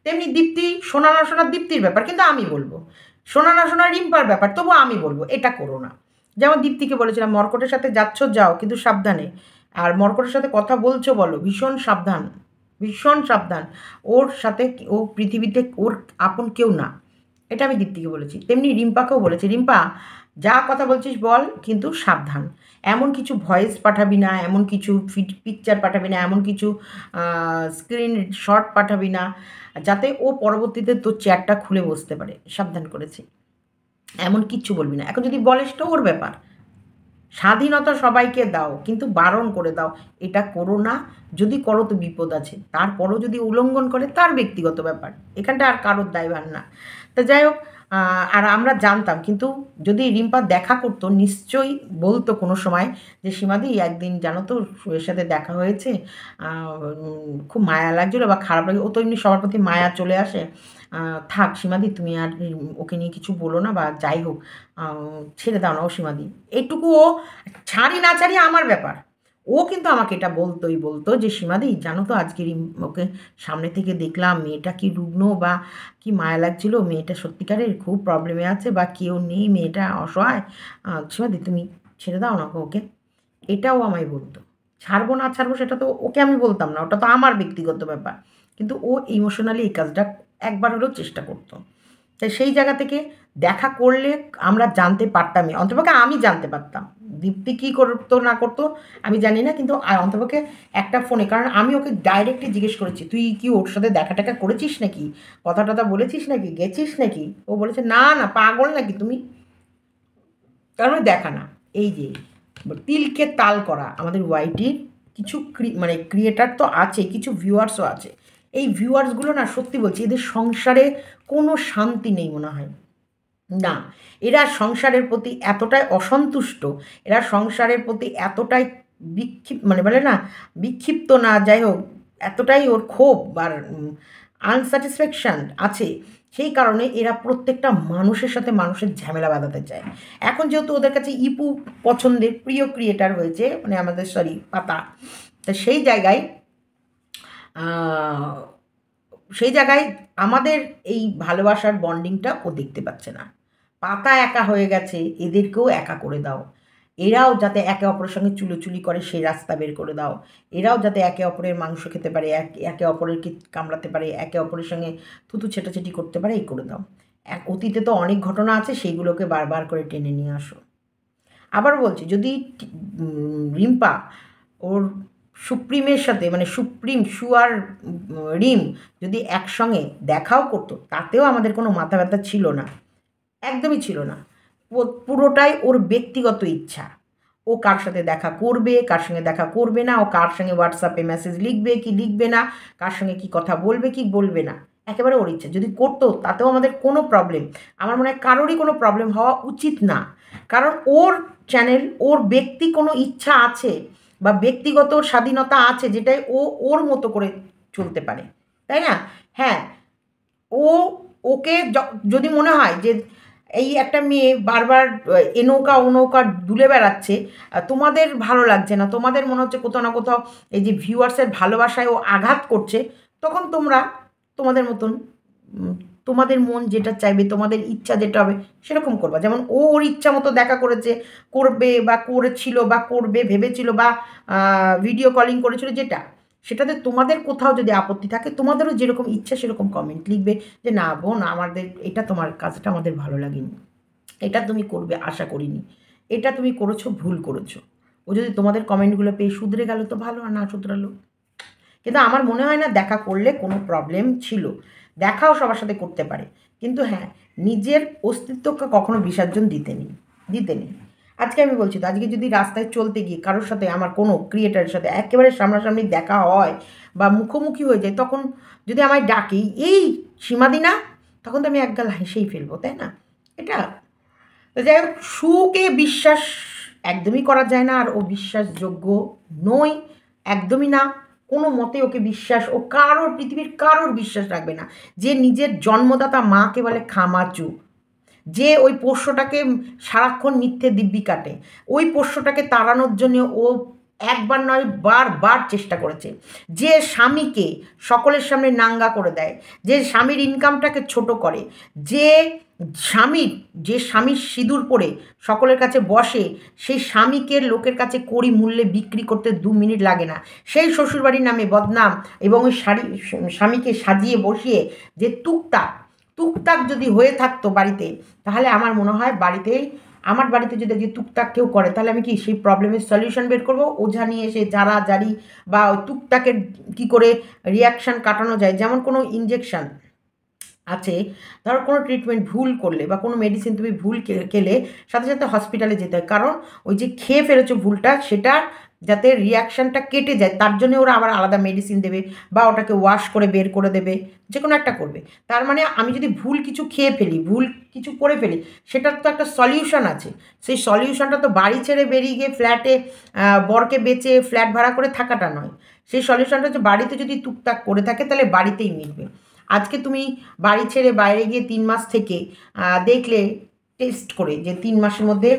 তেমনি দীপ্তি শোনা না শোনা দীপ্তির ব্যাপার, কিন্তু আমি বলবো। শোনা না শোনা রিম্পার ব্যাপার, তবু আমি বলবো এটা করো না। যেমন দীপ্তিকে বলেছিলাম মর্কটের সাথে যাচ্ছ যাও, কিন্তু সাবধানে। আর মর্কটের সাথে কথা বলছো বলো, ভীষণ সাবধান, ভীষণ সাবধান। ওর সাথে ও পৃথিবীতে ওর আপন কেউ না, এটা আমি দীপ্তিকে বলেছি। তেমনি রিম্পাকেও বলেছি, রিম্পা যা কথা বলছিস বল, কিন্তু সাবধান। এমন কিছু ভয়েস পাঠাবি না, এমন কিছু পিকচার পাঠাবি না, এমন কিছু স্ক্রিন শট পাঠাবি না, যাতে ও পরবর্তীতে তোর চেয়ারটা খুলে বসতে পারে, সাবধান করেছি। এমন কিচ্ছু বলবি না। এখন যদি বলিস তো ওর ব্যাপার, স্বাধীনতা সবাইকে দাও, কিন্তু বারণ করে দাও এটা করো না। যদি করো তো বিপদ আছে, তারপরও যদি উল্লঙ্ঘন করে তার ব্যক্তিগত ব্যাপার, এখানটা আর কারোর দায়ভার না। তা যাই হোক, আর আমরা জানতাম, কিন্তু যদি রিম্পা দেখা করতো নিশ্চয়ই বলতো কোনো সময় যে সীমাদি একদিন জানো তো এর সাথে দেখা হয়েছে, খুব মায়া লাগছিলো বা খারাপ লাগে, ও তো এমনি সবার প্রতি মায়া চলে আসে। থাক সীমাদি, তুমি আর ওকে নিয়ে কিছু বলো না, বা যাই হোক ছেড়ে দাও না ও সীমাদি। এইটুকু ও ছাড়ি না ছাড়ি আমার ব্যাপার। ও কিন্তু আমাকে এটা বলতোই বলতো যে সীমাদি জানো তো আজকে ওকে সামনে থেকে দেখলাম, মেয়েটা কি রুগ্ন বা কি মায়া লাগছিল, মেয়েটা সত্যিকারের খুব প্রবলেমে আছে, বা কেউ নেই, মেয়েটা অসহায়, সীমাদি তুমি ছেড়ে দাও না ওকে। এটাও আমায় বলতো। ছাড়বো না ছাড়বো সেটা তো ওকে আমি বলতাম না, ওটা তো আমার ব্যক্তিগত ব্যাপার, কিন্তু ও ইমোশনালি এই কাজটা একবার হলেও চেষ্টা করতো। তাই সেই জায়গা থেকে দেখা করলে আমরা জানতে পারতামই, অন্তপক্ষে আমি জানতে পারতাম। দীপ্তি কী করতো না করতো আমি জানি না, কিন্তু অন্তপক্ষে একটা ফোনে, কারণ আমি ওকে ডাইরেক্টলি জিজ্ঞেস করেছি তুই কি ওর সাথে দেখা টাকা করেছিস নাকি, কথা টথা বলেছিস নাকি, গেছিস নাকি। ও বলেছে না না পাগল নাকি তুমি, কারণ দেখা না। এই যে তিলকে তাল করা আমাদের ওয়াইটির কিছু মানে ক্রিয়েটার তো আছে, কিছু ভিউয়ার্সও আছে। এই ভিউয়ার্সগুলো না সত্যি বলছি এদের সংসারে কোনো শান্তি নেই মনে হয় না। এরা সংসারের প্রতি এতটাই অসন্তুষ্ট, এরা সংসারের প্রতি এতটাই মানে বলে না বিক্ষিপ্ত, না যাই হোক, এতটাই ওর ক্ষোভ আর আনস্যাটিসফ্যাকশান আছে, সেই কারণে এরা প্রত্যেকটা মানুষের সাথে মানুষের ঝামেলা বাঁধাতে চায়। এখন যেহেতু ওদের কাছে ইপু পছন্দের প্রিয় ক্রিয়েটার হয়েছে, মানে আমাদের পাতা, তা সেই জায়গায় আমাদের এই ভালোবাসার বন্ডিংটা ও দেখতে পাচ্ছে না। পাতা একা হয়ে গেছে, এদেরকেও একা করে দাও। এরাও যাতে একে অপরের সঙ্গে চুলোচুলি করে সেই রাস্তা বের করে দাও। এরাও যাতে একে অপরের মাংস খেতে পারে, একে অপরেরকে কামড়াতে পারে, একে অপরের সঙ্গে থুতু ছেটাছেটি করতে পারে, এই করে দাও। অতীতে তো অনেক ঘটনা আছে, সেইগুলোকে বারবার করে টেনে নিয়ে আসো। আবার বলছি, যদি রিম্পা ওর সুপ্রিমের সাথে, মানে সুপ্রিম আর রিম যদি একসঙ্গে দেখাও করতো, তাতেও আমাদের কোনো মাথা ব্যথা ছিল না, একদমই ছিল না। পুরোটাই ওর ব্যক্তিগত ইচ্ছা, ও কার সাথে দেখা করবে, কার সঙ্গে দেখা করবে না, ও কার সঙ্গে হোয়াটসঅ্যাপে মেসেজ লিখবে কি লিখবে না, কার সঙ্গে কি কথা বলবে কি বলবে না, একেবারে ওর ইচ্ছা। যদি করতো তাতেও আমাদের কোনো প্রবলেম, আমার মনে হয় কারোরই কোনো প্রবলেম হওয়া উচিত না। কারণ ওর চ্যানেল, ওর ব্যক্তি কোনো ইচ্ছা আছে বা ব্যক্তিগত স্বাধীনতা আছে, যেটাই ও ওর মতো করে চলতে পারে, তাই না? হ্যাঁ, ওকে যদি মনে হয় যে এই একটা মেয়ে বারবার এ নৌকা ও নৌকা দুলে বেড়াচ্ছে, তোমাদের ভালো লাগছে না, তোমাদের মনে হচ্ছে কোথাও না কোথাও এই যে ভিউয়ার্সের ভালোবাসায় ও আঘাত করছে, তখন তোমরা তোমাদের মতন তোমাদের মন যেটা চাইবে, তোমাদের ইচ্ছা যেটা হবে সেরকম করবা। যেমন ও ওর ইচ্ছা মতো দেখা করবে বা করেছিল বা করবে ভেবেছিল, বা ভিডিও কলিং করেছিল, সেটাতে তোমাদের কোথাও যদি আপত্তি থাকে, তোমাদেরও যেরকম ইচ্ছা সেরকম কমেন্ট লিখবে যে না বোন, আমাদের এটা, তোমার কাজটা আমাদের ভালো লাগেনি, এটা তুমি করবে আশা করিনি, এটা তুমি করেছো, ভুল করেছো। ও যদি তোমাদের কমেন্টগুলো পেয়ে শুধরে গেল তো ভালো, আর না শুধরালো। কিন্তু আমার মনে হয় না দেখা করলে কোনো প্রবলেম ছিল। দেখাও সবার সাথে করতে পারে, কিন্তু হ্যাঁ, নিজের অস্তিত্বকে কখনো বিসর্জন দিতে নেই। আজকে আমি বলছি তো, আজকে যদি রাস্তায় চলতে গিয়ে কারোর সাথে, আমার কোনো ক্রিয়েটারের সাথে একেবারে সামনাসামনি দেখা হয় বা মুখোমুখি হয়ে যায়, তখন যদি আমায় ডাকে এই সীমাদি না, তখন তো আমি একগাল হেসেই ফেলবো, তাই না? এটা তো যাই হোক, সুকে বিশ্বাস একদমই করা যায় না, আর ও বিশ্বাসযোগ্য নই, একদমই না। কোনো মতে ওকে বিশ্বাস, ও কারোর, পৃথিবীর কারোর বিশ্বাস রাখবে না। যে নিজের জন্মদাতা মাকে বলে খামাচু, যে ওই পোষ্যটাকে সারাক্ষণ মিথ্যে দিব্যি কাটে, ওই পোষ্যটাকে তাড়ানোর জন্য ও একবার নয় বারবার চেষ্টা করেছে। যে স্বামীকে সকলের সামনে নাঙ্গা করে দেয়, যে স্বামীর ইনকামটাকে ছোট করে, যে স্বামীর সিঁদুর পরে সকলের কাছে বসে, সেই স্বামীকে লোকের কাছে কড়ি মূল্যে বিক্রি করতে 2 মিনিট লাগে না, সেই শ্বশুরবাড়ির নামে বদনাম এবং ওই স্বামীকে সাজিয়ে বসিয়ে যে টুকটাক যদি হয়ে থাকতো বাড়িতে, তাহলে আমার মনে হয় আমার বাড়িতে যদি যে টুকটাক কেউ করে, তাহলে আমি কি সেই প্রবলেমের সলিউশন বের করবো? ওঝা নিয়ে এসে জারি বা ওই টুকটাকের কী করে রিয়াকশান কাটানো যায়, যেমন কোনো ইঞ্জেকশান আছে, ধরো কোনো ট্রিটমেন্ট ভুল করলে বা কোনো মেডিসিন তুমি ভুল খেলে সাথে সাথে হসপিটালে যেতে হয়, কারণ ওই যে খেয়ে ফেলেছো ভুলটা, সেটা যাতে রিয়াকশানটা কেটে যায় তার জন্য ওরা আবার আলাদা মেডিসিন দেবে বা ওটাকে ওয়াশ করে বের করে দেবে, যে কোনো একটা করবে। তার মানে আমি যদি ভুল কিছু খেয়ে ফেলি, ভুল কিছু করে ফেলি, সেটার তো একটা সলিউশন আছে। সেই সলিউশনটা তো বাড়ি ছেড়ে বেরিয়ে গিয়ে ফ্ল্যাটে বরকে বেচে ফ্ল্যাট ভাড়া করে থাকাটা নয়। সেই সলিউশনটা হচ্ছে বাড়িতে যদি টুকটাক করে থাকে তাহলে বাড়িতেই মিটবে। আজকে তুমি বাড়ি ছেড়ে বাইরে গিয়ে 3 মাস থেকে দেখলে টেস্ট করে যে 3 মাসের মধ্যে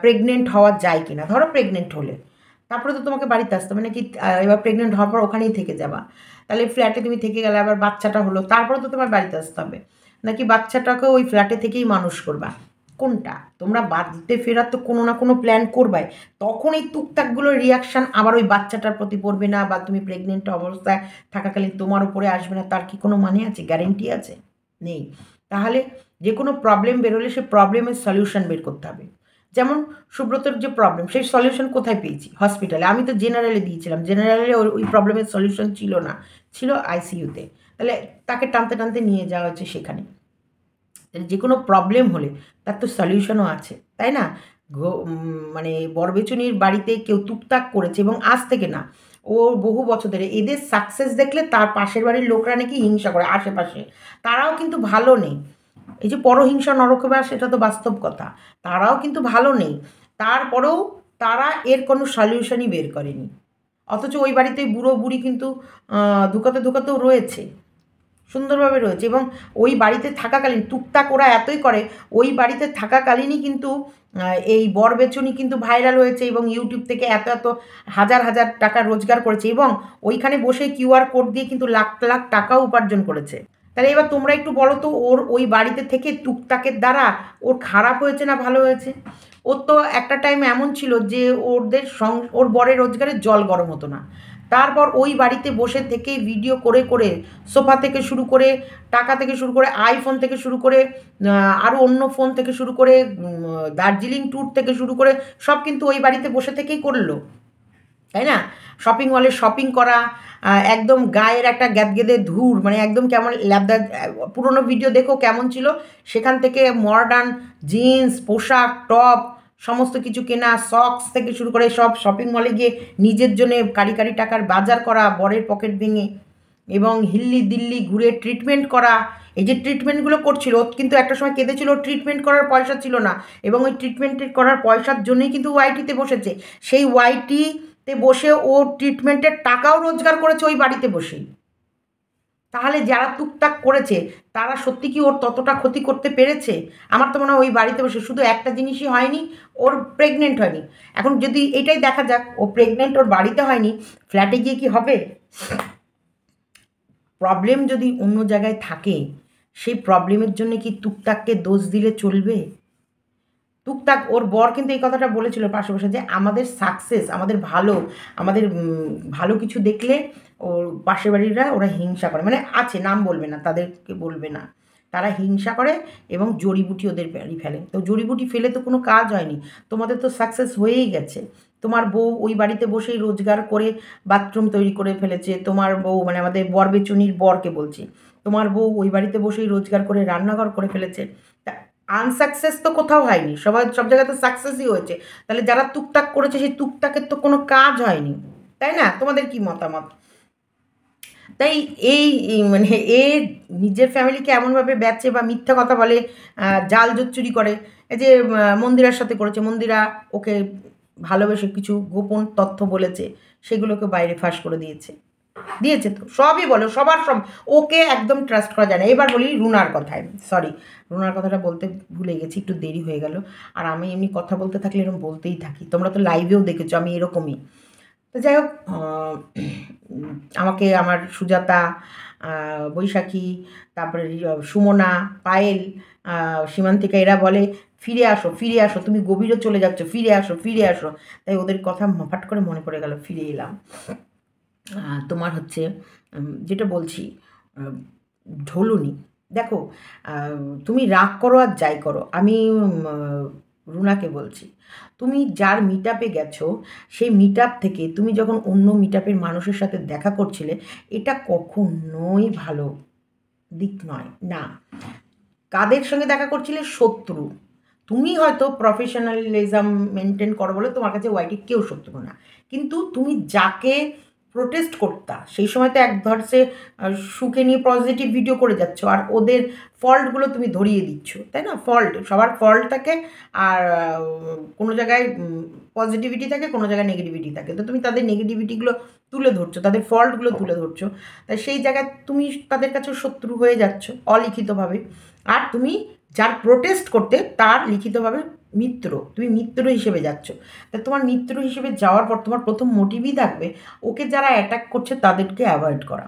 প্রেগনেন্ট হওয়া যায় কি না। ধরো প্রেগনেন্ট হলে, তারপরে তো তোমাকে বাড়িতে আসতে হবে নাকি? এবার প্রেগনেন্ট হওয়ার পর ওখানেই থেকে যাবা, তাহলে ফ্ল্যাটে তুমি থেকে গেলে, আবার বাচ্চাটা হলো, তারপরে তো তোমার বাড়িতে আসতে হবে, নাকি বাচ্চাটাকে ওই ফ্ল্যাটে থেকেই মানুষ করবা? কোনটা? তোমরা বাড়িতে ফেরার তো কোনো না কোনো প্ল্যান করবাই, তখন এই টুকটাকগুলোর রিয়াকশান আবার ওই বাচ্চাটার প্রতি পড়বে না, বা তুমি প্রেগনেন্ট অবস্থায় থাকাকালীন তোমার উপরে আসবে না, তার কি কোনো মানে আছে, গ্যারেন্টি আছে? নেই। তাহলে যে কোনো প্রবলেম বেরোলে সে প্রবলেমের সলিউশন বের করতে হবে। যেমন সুব্রতর যে প্রবলেম, সেই সলিউশন কোথায় পেয়েছি? হসপিটালে। আমি তো জেনারেলে দিয়েছিলাম, জেনারেলে ওই প্রবলেমের সলিউশন ছিল না, ছিল আইসিইউতে। তাহলে তাকে টানতে টানতে নিয়ে যাওয়া হচ্ছে সেখানে। যে কোনো প্রবলেম হলে তার তো সলিউশনও আছে, তাই না? মানে বরবেচুনির বাড়িতে কেউ টুকটাক করেছে, এবং আজ থেকে না, ও বহু বছর ধরে এদের সাকসেস দেখলে তার পাশের বাড়ির লোকরা নাকি হিংসা করে, আশেপাশে তারাও কিন্তু ভালো নেই। এই যে পরহিংসা নরকে বাস, সেটা তো বাস্তব কথা, তারাও কিন্তু ভালো নেই, তারপরেও তারা এর কোনো সলিউশনই বের করেনি। অথচ ওই বাড়িতে বুড়ো বুড়ি কিন্তু ধুকাতেও রয়েছে, সুন্দরভাবে রয়েছে, এবং ওই বাড়িতে থাকাকালীন টুকটাক ওরা এতই করে, ওই বাড়িতে থাকাকালীনই কিন্তু এই বরবেচুনি কিন্তু ভাইরাল হয়েছে, এবং ইউটিউব থেকে এত হাজার হাজার টাকা রোজগার করেছে, এবং ওইখানে বসে কিউআর কোড দিয়ে কিন্তু লাখ লাখ টাকাও উপার্জন করেছে। তাহলে এবার তোমরা একটু বলো তো, ওর ওই বাড়িতে থেকে টুকটাকের দ্বারা ওর খারাপ হয়েছে না ভালো হয়েছে? ওর তো একটা টাইম এমন ছিল যে ওর বরের রোজগারে জল গরম হতো না, তারপর ওই বাড়িতে বসে থেকে ভিডিও করে করে সোফা থেকে শুরু করে, টাকা থেকে শুরু করে, আইফোন থেকে শুরু করে, আরও অন্য ফোন থেকে শুরু করে, দার্জিলিং ট্যুর থেকে শুরু করে, সব কিন্তু ওই বাড়িতে বসে থেকেই করলো, তাই না? শপিং মলে শপিং করা, একদম গায়ের একটা গ্যাদগেদে ধুর, মানে একদম কেমন ল্যাবদা। পুরোনো ভিডিও দেখো কেমন ছিল, সেখান থেকে মডার্ন জিন্স, পোশাক, টপ, সমস্ত কিছু কেনা, সক্স থেকে শুরু করে সব শপিং মলে গিয়ে নিজের জন্যে কারি টাকার বাজার করা, বরের পকেট ভেঙে, এবং দিল্লি ঘুরে ট্রিটমেন্ট করা। এই যে ট্রিটমেন্টগুলো করছিল, কিন্তু একটা সময় কেঁদেছিল, ট্রিটমেন্ট করার পয়সা ছিল না, এবং ওই ট্রিটমেন্ট করার পয়সার জন্যই কিন্তু ওয়াইটিতে বসেছে। সেই ওয়াইটিতে বসে ও ট্রিটমেন্টের টাকাও রোজগার করেছে ওই বাড়িতে বসেই। তাহলে যারা টুকটাক করেছে তারা সত্যি কি ওর ততটা ক্ষতি করতে পেরেছে? আমার তো মনে হয় ওই বাড়িতে বসে শুধু একটা জিনিসই হয়নি, ওর প্রেগনেন্ট হয়নি। এখন যদি এটাই দেখা যাক, ও প্রেগনেন্ট, ওর বাড়িতে হয়নি, ফ্ল্যাটে গিয়ে কি হবে? প্রবলেম যদি অন্য জায়গায় থাকে, সেই প্রবলেমের জন্য কি টুকটাককে দোষ দিলে চলবে? টুকটাক ওর বর কিন্তু এই কথাটা বলেছিল পাশে বসে, যে আমাদের সাকসেস, আমাদের ভালো কিছু দেখলে ওর পাশের বাড়িরা ওরা হিংসা করে, মানে আছে, নাম বলবে না, তাদেরকে বলবে না, তারা হিংসা করে এবং জড়িবুটি ওদের বাড়ি ফেলে। তো জড়িবুটি ফেলে তো কোনো কাজ হয়নি, তোমাদের তো সাকসেস হয়েই গেছে। তোমার বউ ওই বাড়িতে বসেই রোজগার করে বাথরুম তৈরি করে ফেলেছে, তোমার বউ, মানে আমাদের বরবেচুনির বরকে বলছি, তোমার বউ ওই বাড়িতে বসেই রোজগার করে রান্নাঘর করে ফেলেছে। তা আনসাকসেস তো কোথাও হয়নি, সব জায়গায় তো সাকসেসই হয়েছে। তাহলে যারা টুকটাক করেছে সেই টুকটাকের তো কোনো কাজ হয়নি, তাই না? তোমাদের কি মতামত? তাই মানে এ নিজের ফ্যামিলিকে এমনভাবে বেচে বা মিথ্যা কথা বলে, জাল জোচ্চুরি করে। এই যে মন্দিরার সাথে করেছে, মন্দিরা ওকে ভালোবেসে কিছু গোপন তথ্য বলেছে, সেগুলোকে বাইরে ফাঁস করে দিয়েছে তো সবই বলো, ওকে একদম ট্রাস্ট করা যায় না। এবার বলি রুনার কথায়, সরি, রুনার কথাটা বলতে ভুলে গেছি, একটু দেরি হয়ে গেল। আর আমি এমনি কথা বলতে থাকলে এরকম বলতেই থাকি, তোমরা তো লাইভেও দেখেছো আমি এরকমই। তো যাই হোক, আমাকে আমার সুজাতা, বৈশাখী, তারপরে সুমনা, পায়েল, সীমান্তিকা এরা বলে ফিরে আসো, ফিরে আসো, তুমি গভীরে চলে যাচ্ছ, ফিরে আসো, ফিরে আসো। তাই ওদের কথা ফাট করে মনে পড়ে গেল, ফিরে এলাম। তোমার হচ্ছে যেটা বলছি, ঢোলুনি, দেখো, তুমি রাগ করো আর যাই করো, আমি রুনাকে বলছি, তুমি যার মিট আপে গেছো সেই মিট আপ থেকে তুমি যখন অন্য মিট আপের মানুষের সাথে দেখা করছিলে, এটা কখনোই ভালো দিক নয় না। কাদের সঙ্গে দেখা করছিলে? শত্রু। তুমি হয়তো প্রফেশনালিজম মেনটেন করো বলে তোমার কাছে ওয়াইটি কেউ শত্রু না, কিন্তু তুমি যাকে প্রোটেস্ট করতা সেই সময় তো এক ধরছে সুখে নিয়ে পজিটিভ ভিডিও করে যাচ্ছ, আর ওদের ফল্টগুলো তুমি ধরিয়ে দিচ্ছ, তাই না? ফল্ট, সবার ফল্ট থাকে, আর কোনো জায়গায় পজিটিভিটি থাকে, কোনো জায়গায় নেগেটিভিটি থাকে, তো তুমি তাদের নেগেটিভিটিগুলো তুলে ধরছো, তাদের ফল্টগুলো তুলে ধরছো, তাই সেই জায়গায় তুমি তাদের কাছে শত্রু হয়ে যাচ্ছ অলিখিতভাবে। আর তুমি যার প্রোটেস্ট করতে তার লিখিতভাবে মিত্র, তুমি মিত্র হিসেবে যাচ্ছ। তা তোমার মিত্র হিসেবে যাওয়ার পর তোমার প্রথম মোটিভই থাকবে ওকে যারা অ্যাটাক করছে তাদেরকে অ্যাভয়েড করা।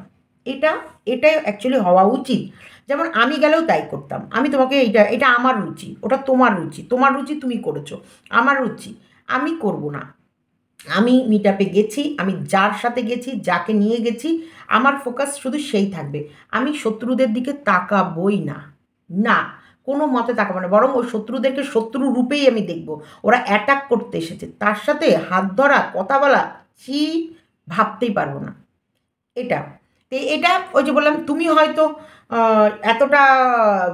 এটাই অ্যাকচুয়ালি হওয়া উচিত। যেমন আমি গেলেও তাই করতাম, আমি তোমাকে এটা আমার রুচি, ওটা তোমার রুচি, তোমার রুচি তুমি করেছো, আমার রুচি আমি করব না। আমি মিট আপে গেছি, আমি যার সাথে গেছি, যাকে নিয়ে গেছি, আমার ফোকাস শুধু সেই থাকবে। আমি শত্রুদের দিকে তাকাবই না, না, কোনো মতে তাকাবো না, বরং ওই শত্রুদেরকে শত্রু রূপেই আমি দেখব। ওরা অ্যাটাক করতে এসেছে, তার সাথে হাত ধরা, কথা বলা, কি ভাবতেই পারবো না এটা। তো এটা ওই যে বললাম, তুমি হয়তো এতটা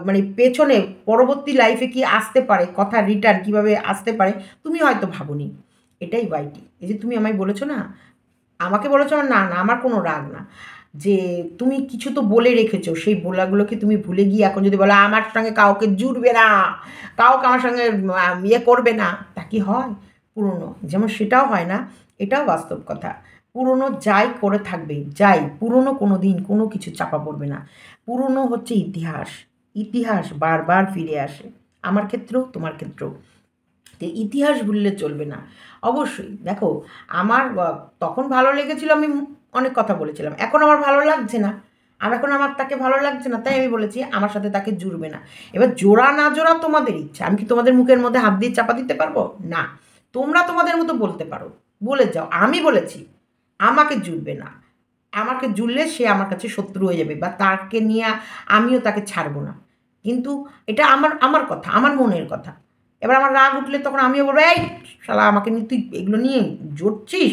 মানে পেছনে পরবর্তী লাইফে কি আসতে পারে, কথা রিটার্ন কীভাবে আসতে পারে তুমি হয়তো ভাবোনি। এটাই ওয়াইটি। এই যে তুমি আমায় বলেছো না, আমাকে বলেছো, না না আমার কোনো রাগ না, যে তুমি কিছু তো বলে রেখেছো, সেই বলাগুলোকে তুমি ভুলে গিয়ে এখন যদি বলো আমার সঙ্গে কাউকে জুড়বে না, কাউকে আমার সঙ্গে ইয়ে করবে না, তা কি হয়? পুরনো যেমন সেটাও হয় না, এটাও বাস্তব কথা। পুরনো যাই করে থাকবে, যাই পুরনো কোনো দিন কোনো কিছু চাপা পড়বে না। পুরনো হচ্ছে ইতিহাস, ইতিহাস বারবার ফিরে আসে, আমার ক্ষেত্রেও তোমার ক্ষেত্রেও। তো ইতিহাস ভুললে চলবে না। অবশ্যই দেখো, আমার তখন ভালো লেগেছিল, আমি অনেক কথা বলেছিলাম, এখন আমার ভালো লাগছে না, আর এখন আমার তাকে ভালো লাগছে না, তাই আমি বলেছি আমার সাথে তাকে জুড়বে না। এবার জোড়া না জোড়া তোমাদের ইচ্ছা, আমি কি তোমাদের মুখের মধ্যে হাত দিয়ে চাপা দিতে পারবো? না। তোমরা তোমাদের মতো বলতে পারো, বলে যাও, আমি বলেছি আমাকে জুড়বে না, আমাকে জুড়লে সে আমার কাছে শত্রু হয়ে যাবে, বা তাকে নিয়ে আমিও তাকে ছাড়বো না। কিন্তু এটা আমার আমার কথা, আমার মনের কথা। এবার আমার রাগ উঠলে তখন আমিও বলবো, এই শালা আমাকে নিয়ে তুই এগুলো নিয়ে জড়ছিস,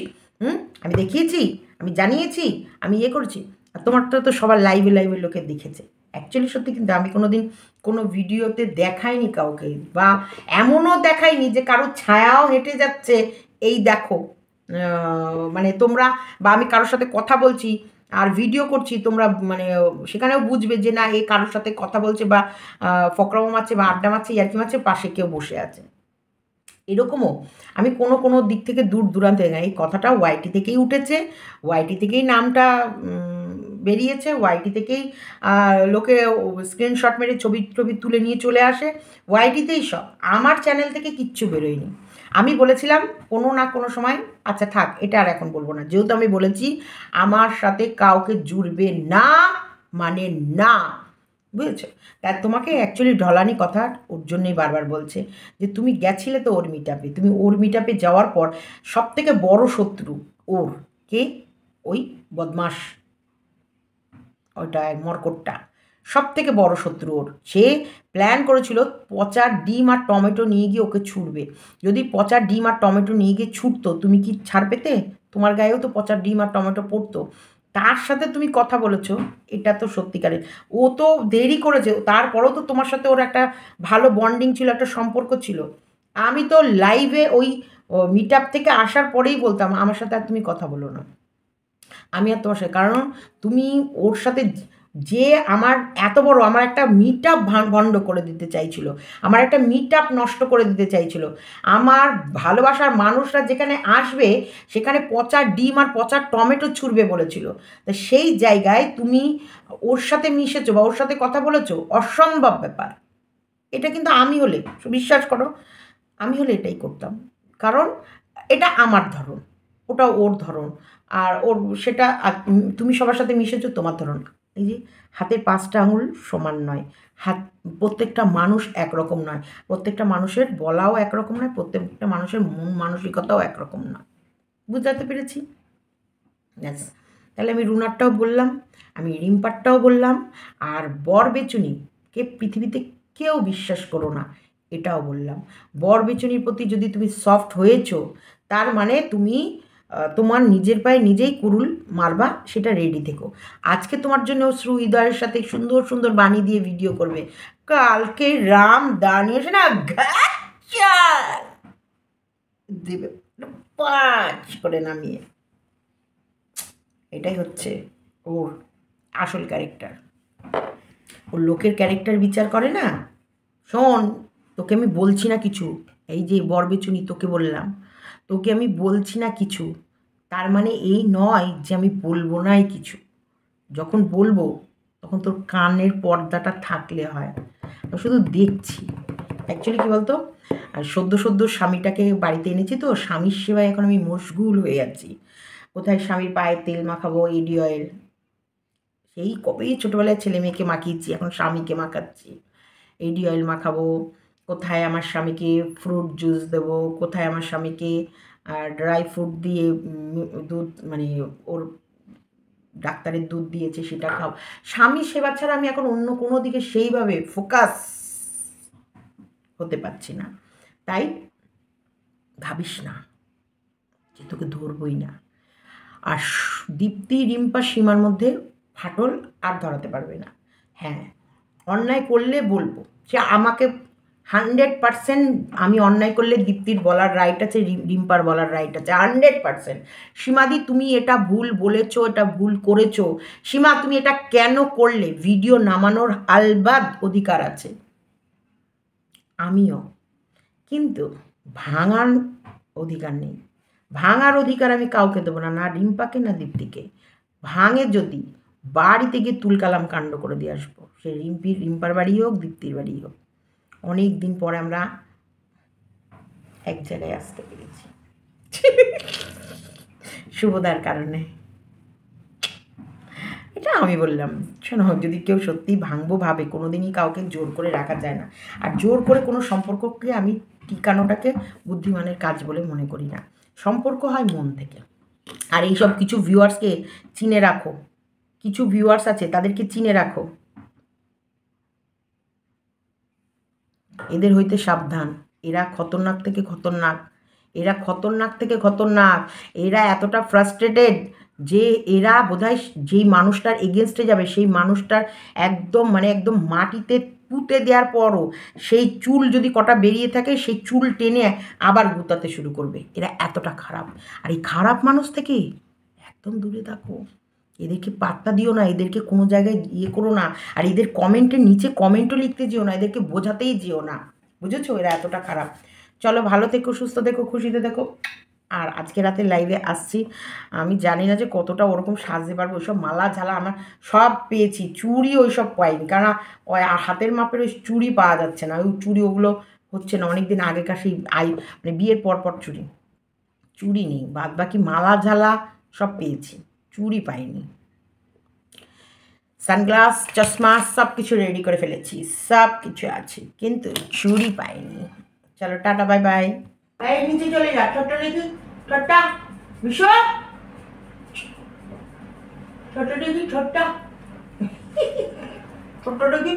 আমি দেখিয়েছি, আমি জানিয়েছি, আমি ইয়ে করেছি। আর তোমারটা তো সবার লাইভে লাইভে লোকে দেখেছে। অ্যাকচুয়ালি সত্যি, কিন্তু আমি কোনো দিন কোনো ভিডিওতে দেখাইনি কাউকে, বা এমনও দেখাইনি যে কারোর ছায়াও হেঁটে যাচ্ছে, এই দেখো, মানে তোমরা, বা আমি কারোর সাথে কথা বলছি আর ভিডিও করছি, তোমরা মানে সেখানেও বুঝবে যে না, এ কারোর সাথে কথা বলছে, বা ফকরামো মারছে, বা আড্ডা মারছে, ইয়ার্কি মারছে, পাশে কেউ বসে আছে, এরকমও আমি কোনো কোনো দিক থেকে দূর দূরান্তে না। এই কথাটা ওয়াইটি থেকেই উঠেছে, ওয়াইটি থেকেই নামটা বেরিয়েছে, ওয়াইটি থেকেই লোকে স্ক্রিনশট মেরে ছবি টবি তুলে নিয়ে চলে আসে, ওয়াইটিতেই সব, আমার চ্যানেল থেকে কিচ্ছু বেরোয়নি। আমি বলেছিলাম কোনো না কোনো সময়, আচ্ছা থাক এটা আর এখন বলবো না, যেহেতু আমি বলেছি আমার সাথে কাউকে জুড়বে না, মানে না, বুঝেছো? তা তোমাকে অ্যাকচুয়ালি ঢলানি কথা ওর জন্যই বারবার বলছে, যে তুমি গেছিলে তো ওর মিট আপে, তুমি ওর মিট আপে যাওয়ার পর সব থেকে বড় শত্রু ওর কে? ওই বদমাস, ওইটা মরকটটা সব থেকে বড় শত্রু ওর। সে প্ল্যান করেছিল পচা ডিম আর টমেটো নিয়ে গিয়ে ওকে ছুটবে। যদি পচা ডিম আর টমেটো নিয়ে গিয়ে ছুটতো, তুমি কি ছাড় পেতে? তোমার গায়েও তো পচা ডিম আর টমেটো পড়তো। তার সাথে তুমি কথা বলেছো, এটা তো সত্যিকারের। ও তো দেরি করেছে, তারপরেও তো তোমার সাথে ওর একটা ভালো বন্ডিং ছিল, একটা সম্পর্ক ছিল। আমি তো লাইভে ওই মিট আপ থেকে আসার পরেই বলতাম আমার সাথে আর তুমি কথা বলো না, আমি আর তোমার সাথে, কারণ তুমি ওর সাথে যে আমার এত বড় আমার একটা মিট আপ ভণ্ড করে দিতে চাইছিল, আমার একটা মিট আপ নষ্ট করে দিতে চাইছিল, আমার ভালোবাসার মানুষরা যেখানে আসবে সেখানে পচা ডিম আর পচা টমেটো ছুঁড়বে বলেছিল। তা সেই জায়গায় তুমি ওর সাথে মিশেছো বা ওর সাথে কথা বলেছো, অসম্ভব ব্যাপার। এটা কিন্তু আমি হলে, বিশ্বাস করো, আমি হলে এটাই করতাম, কারণ এটা আমার ধরন। ওটা ওর ধরন, আর ওর সেটা তুমি সবার সাথে মিশেছো তোমার ধরন। এই যে হাতের 5টা আঙুল সমান নয়, হাত প্রত্যেকটা মানুষ একরকম নয়, প্রত্যেকটা মানুষের বলাও একরকম নয়, প্রত্যেকটা মানুষের মন মানসিকতাও একরকম নয়। বুঝতে পেরেছি? ব্যাস, তাহলে আমি রুনারটাও বললাম, আমি রিম্পারটাও বললাম, আর বর বেচুনিকে পৃথিবীতে কেউ বিশ্বাস করো না এটাও বললাম। বর বেচুনির প্রতি যদি তুমি সফট হয়েছো, তার মানে তুমি তোমার নিজের পায়ে নিজেই কুরুল মারবা, সেটা রেডি থেকো। আজকে তোমার জন্য হৃদয়ের সাথে সুন্দর সুন্দর বাণী দিয়ে ভিডিও করবে, কালকে রাম দাঁড়িয়ে এসে না গাচ্চা দেবে 5 করে নামিয়ে। এটাই হচ্ছে ওর আসল ক্যারেক্টার। ও লোকের ক্যারেক্টার বিচার করে না। শোন, তোকে আমি বলছি না কিছু, এই যে বরবেচুনি তোকে বললাম, তোকে আমি বলছি না কিছু, তার মানে এই নয় যে আমি বলবো নাই কিছু। যখন বলবো তখন তোর কানের পর্দাটা থাকলে হয়। আমি শুধু দেখছি। অ্যাকচুয়ালি কী বলতো, আর সদ্য স্বামীটাকে বাড়িতে এনেছি তো, স্বামীর সেবায় এখন আমি মশগুল হয়ে যাচ্ছি। কোথায় স্বামীর পায়ে তেল মাখাবো, এডি অয়েল, সেই কবেই ছোটোবেলায় ছেলে মেয়েকে মাখিয়েছি, এখন স্বামীকে মাখাচ্ছি। এডি অয়েল মাখাবো, কোথায় আমার স্বামীকে ফ্রুট জুস দেবো, কোথায় আমার স্বামীকে ড্রাই ফ্রুট দিয়ে দুধ, মানে ওর ডাক্তারের দুধ দিয়েছে সেটা খাও। স্বামী সেবা ছাড়া আমি এখন অন্য কোনো দিকে সেইভাবে ফোকাস হতে পারছি না। তাই ভাবিস না যে তোকে ধরবই না। আর দীপ্তি রিম্পা সীমার মধ্যে ফাটল আর ধরাতে পারবে না। হ্যাঁ, অন্যায় করলে বলবো, সে আমাকে 100% আমি অন্যায় করলে দীপ্তির বলার রাইট আছে, রিম্পার বলার রাইট আছে 100%। সীমাদি তুমি এটা ভুল বলেছো, এটা ভুল করেছো, সীমা তুমি এটা কেন করলে, ভিডিও নামানোর আলবাদ অধিকার আছে। আমিও, কিন্তু ভাঙার অধিকার নেই। ভাঙার অধিকার আমি কাউকে দেবো না, না রিম্পাকে না দীপ্তিকে। ভাঙে যদি বাড়িতে গিয়ে তুলকালাম কাণ্ড করে দিয়ে আসবো, সে রিম্পার বাড়ি হোক, দীপ্তির বাড়ি হোক। অনেক দিন পরে আমরা এক জায়গায় আসতে পেরেছি শুভদার কারণে। এটা আমি বললাম। শোনো, যদি কেউ সত্যিই ভাঙবো ভাবে, কোনো দিনই কাউকে জোর করে রাখা যায় না। আর জোর করে কোনো সম্পর্ককে আমি টিকানোটাকে বুদ্ধিমানের কাজ বলে মনে করি না। সম্পর্ক হয় মন থেকে। আর এইসব কিছু ভিউয়ার্সকে চিনে রাখো, কিছু ভিউয়ার্স আছে তাদেরকে চিনে রাখো, এদের হইতে সাবধান। এরা খতরনাক থেকে খতরনাক, এরা খতরনাক থেকে খতরনাক। এরা এতটা ফ্রাস্ট্রেটেড যে এরা বোধহয় যেই মানুষটার এগেনস্টে যাবে সেই মানুষটার একদম মানে একদম মাটিতে পুঁতে দেওয়ার পরও সেই চুল যদি কটা বেরিয়ে থাকে, সেই চুল টেনে আবার গুতাতে শুরু করবে। এরা এতটা খারাপ। আর এই খারাপ মানুষ থেকে একদম দূরে থাকো। এদেরকে পাত্তা দিও না, এদেরকে কোনো জায়গায় ইয়ে করো না। আর এদের কমেন্টের নিচে কমেন্টও লিখতে যেও না, এদেরকে বোঝাতেই যেও না। বুঝেছো? এরা এতটা খারাপ। চলো, ভালো থেকো, সুস্থ থেকো, খুশিতে দেখো। আর আজকে রাতে লাইভে আসছি। আমি জানি না যে কতটা ওরকম সাজতে পারবো। ওইসব মালা ঝালা আমার সব পেয়েছি, চুড়ি ওইসব পাইনি, কারণ ওই হাতের মাপের ওই চুড়ি পাওয়া যাচ্ছে না। ওই চুড়ি ওগুলো হচ্ছে না, অনেক দিন আগেকার সেই মানে বিয়ের পরপর চুড়ি নেই। বাদ বাকি মালা ঝালা সব পেয়েছি, চুড়ি পাইনি। সানগ্লাস, চশমা সব কিছু রেডি করে ফেলেছি, সব কিছু আছে, কিন্তু চুড়ি পাইনি। চলো, টাটা, বাই বাই। এই নিচে চলে যা, ছোট্ট দেখি, ছোট্টা বিশ্ব, ছোট্ট দেখি, ছোট্ট ছোট্ট দেখি।